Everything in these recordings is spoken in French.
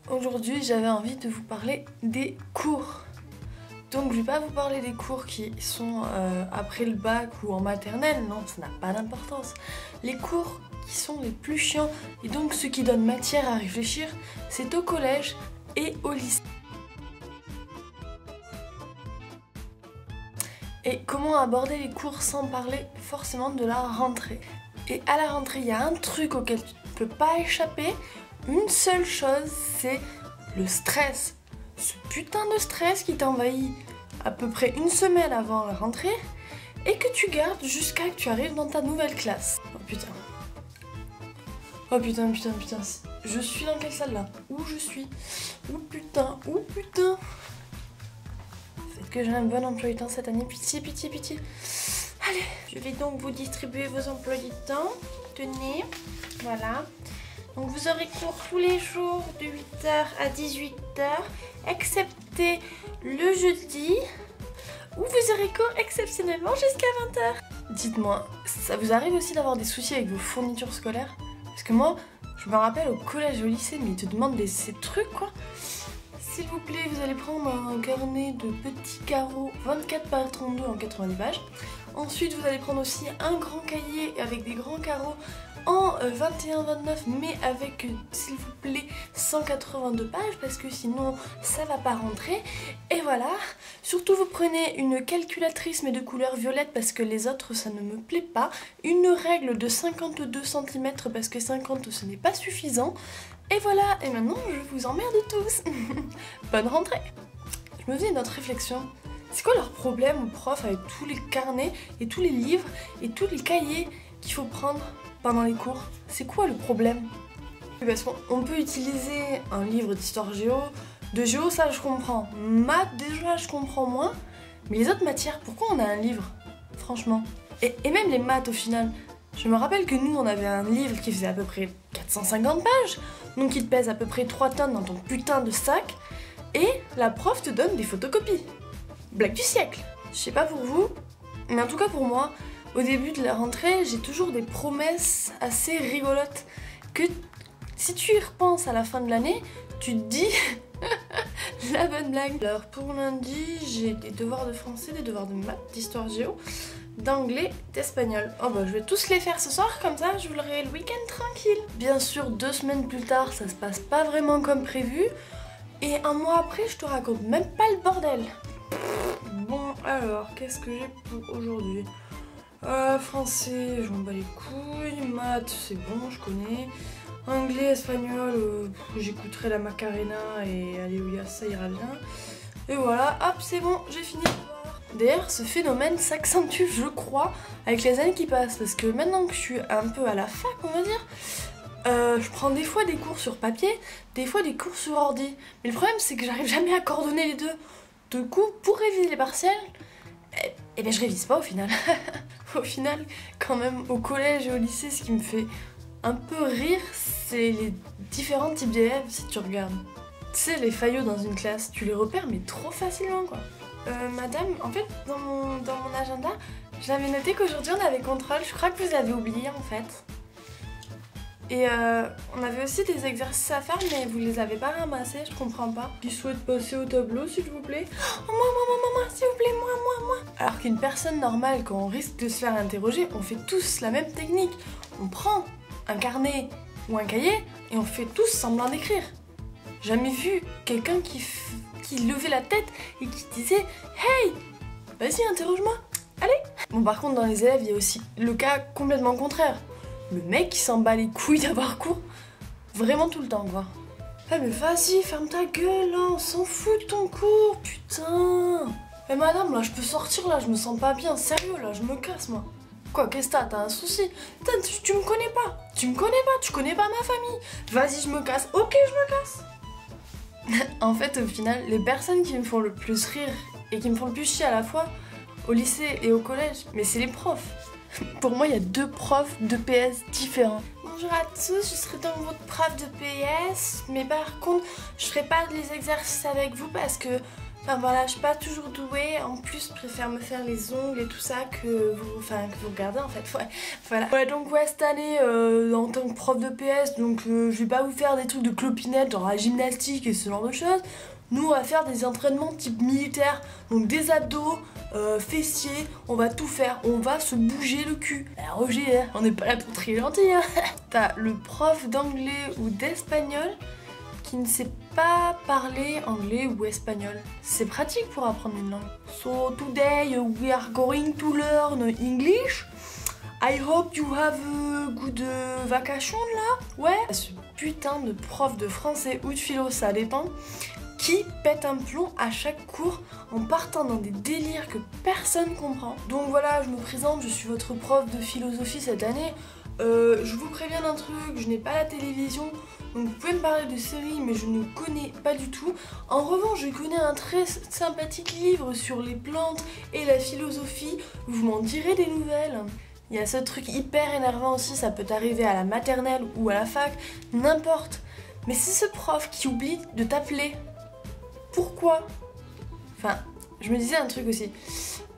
Aujourd'hui, j'avais envie de vous parler des cours. Donc je vais pas vous parler des cours qui sont après le bac ou en maternelle, non, ça n'a pas d'importance. Les cours qui sont les plus chiants et donc ceux qui donnent matière à réfléchir, c'est au collège et au lycée. Et comment aborder les cours sans parler forcément de la rentrée. Et à la rentrée, il y a un truc auquel tu ne peux pas échapper, une seule chose, c'est le stress. Ce putain de stress qui t'envahit à peu près une semaine avant la rentrée et que tu gardes jusqu'à que tu arrives dans ta nouvelle classe. Oh putain. Oh putain, putain, putain. Je suis dans quelle salle là? Où je suis? Oh putain, oh putain. Faites que j'ai un bon emploi du temps cette année. Pitié, pitié, pitié. Allez, je vais donc vous distribuer vos emplois du temps. Tenez, voilà. Donc vous aurez cours tous les jours de 8h à 18h, excepté le jeudi, où vous aurez cours exceptionnellement jusqu'à 20h. Dites-moi, ça vous arrive aussi d'avoir des soucis avec vos fournitures scolaires? Parce que moi, je me rappelle au collège et au lycée, mais ils te demandent ces trucs quoi. S'il vous plaît, vous allez prendre un carnet de petits carreaux 24 par 32 en 90 pages. Ensuite, vous allez prendre aussi un grand cahier avec des grands carreaux en 21-29, mais avec, s'il vous plaît, 182 pages, parce que sinon, ça va pas rentrer. Et voilà. Surtout, vous prenez une calculatrice, mais de couleur violette, parce que les autres, ça ne me plaît pas. Une règle de 52 cm, parce que 50, ce n'est pas suffisant. Et voilà, et maintenant, je vous emmerde tous. Bonne rentrée. Je me faisais une autre réflexion. C'est quoi leur problème aux profs avec tous les carnets et tous les livres et tous les cahiers qu'il faut prendre pendant les cours? C'est quoi le problème? Parce qu'on peut utiliser un livre d'histoire géo, de géo ça je comprends, maths déjà je comprends moins, mais les autres matières, pourquoi on a un livre? Franchement. Et même les maths au final. Je me rappelle que nous on avait un livre qui faisait à peu près 450 pages, donc il te pèse à peu près 3 tonnes dans ton putain de sac, et la prof te donne des photocopies. Blague du siècle. Je sais pas pour vous, mais en tout cas pour moi, au début de la rentrée, j'ai toujours des promesses assez rigolotes que si tu y repenses à la fin de l'année, tu te dis la bonne blague. Alors pour lundi, j'ai des devoirs de français, des devoirs de maths, d'histoire géo, d'anglais, d'espagnol. Oh bah je vais tous les faire ce soir, comme ça je vous l'aurai le week-end tranquille. Bien sûr, 2 semaines plus tard, ça se passe pas vraiment comme prévu. Et un mois après, je te raconte même pas le bordel. Bon, alors, qu'est-ce que j'ai pour aujourd'hui? Français, j'en bats les couilles. Maths, c'est bon, je connais. Anglais, espagnol, j'écouterai la Macarena et alléluia, ça ira bien. Et voilà, hop, c'est bon, j'ai fini. D'ailleurs, ce phénomène s'accentue, je crois, avec les années qui passent. Parce que maintenant que je suis un peu à la fac, on va dire, je prends des fois des cours sur papier, des fois des cours sur ordi. Mais le problème, c'est que j'arrive jamais à coordonner les deux. Du coup, pour réviser les partiels, eh ben je révise pas au final. Au final, quand même, au collège et au lycée, ce qui me fait un peu rire, c'est les différents types d'élèves, si tu regardes. Tu sais, les faillots dans une classe, tu les repères, mais trop facilement, quoi. Madame, en fait, dans mon agenda, j'avais noté qu'aujourd'hui, on avait contrôle. Je crois que vous avez oublié, en fait. Et on avait aussi des exercices à faire, mais vous les avez pas ramassés, je comprends pas. Qui souhaite passer au tableau, s'il vous plaît? Oh, moi, s'il vous plaît, moi. Alors qu'une personne normale, quand on risque de se faire interroger, on fait tous la même technique. On prend un carnet ou un cahier et on fait tous semblant d'écrire. Jamais vu quelqu'un qui levait la tête et qui disait « Hey, vas-y, interroge-moi, allez !» Bon, par contre, dans les élèves, il y a aussi le cas complètement contraire. Le mec qui s'en bat les couilles d'avoir cours vraiment tout le temps, quoi. Eh mais vas-y, ferme ta gueule, là, on s'en fout de ton cours, putain. Eh madame, là, je peux sortir, là, je me sens pas bien, sérieux, là, je me casse, moi. Quoi, qu'est-ce que t'as un souci? Putain, tu me connais pas, tu connais pas ma famille. Vas-y, je me casse, ok, je me casse. En fait, au final, les personnes qui me font le plus rire et qui me font le plus chier à la fois, au lycée et au collège, mais c'est les profs. Pour moi, il y a 2 profs de PS différents. Bonjour à tous, je serai donc votre prof de PS, mais par contre, je ferai pas les exercices avec vous parce que Enfin voilà, je suis pas toujours douée, en plus je préfère me faire les ongles et tout ça que vous regardez en fait, ouais, voilà. Ouais, donc ouais, cette année, en tant que prof de PS, donc je vais pas vous faire des trucs de clopinette, genre la gymnastique et ce genre de choses. Nous on va faire des entraînements type militaire, donc des abdos, fessiers, on va tout faire, on va se bouger le cul. Roger, on n'est pas là pour trier gentil, hein. T'as le prof d'anglais ou d'espagnol qui ne sait pas parler anglais ou espagnol. C'est pratique pour apprendre une langue. So today we are going to learn English. I hope you have a good vacation là. Ouais. Ce putain de prof de français ou de philo, ça dépend, qui pète un plomb à chaque cours en partant dans des délires que personne comprend. Donc voilà, je me présente, je suis votre prof de philosophie cette année. Je vous préviens d'un truc, je n'ai pas la télévision, donc vous pouvez me parler de séries, mais je ne connais pas du tout. En revanche, je connais un très sympathique livre sur les plantes et la philosophie, vous m'en direz des nouvelles. Il y a ce truc hyper énervant aussi, ça peut arriver à la maternelle ou à la fac, n'importe. Mais c'est ce prof qui oublie de t'appeler. Pourquoi? Enfin, je me disais un truc aussi.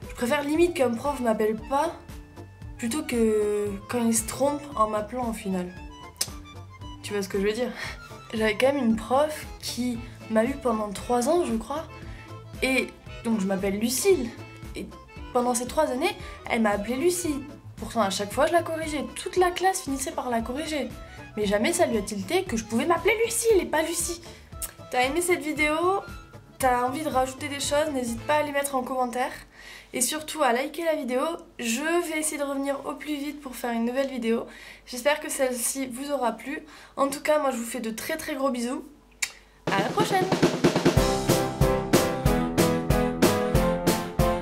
Je préfère limite qu'un prof m'appelle pas plutôt que quand il se trompe en m'appelant au final. Tu vois ce que je veux dire? J'avais quand même une prof qui m'a eu pendant 3 ans, je crois. Et donc je m'appelle Lucille. Et pendant ces 3 années, elle m'a appelée Lucie. Pourtant à chaque fois je la corrigeais. Toute la classe finissait par la corriger. Mais jamais ça lui a tilté que je pouvais m'appeler Lucille et pas Lucie. T'as aimé cette vidéo? T'as envie de rajouter des choses? N'hésite pas à les mettre en commentaire. Et surtout à liker la vidéo. Je vais essayer de revenir au plus vite pour faire une nouvelle vidéo. J'espère que celle-ci vous aura plu. En tout cas, moi je vous fais de très gros bisous. À la prochaine!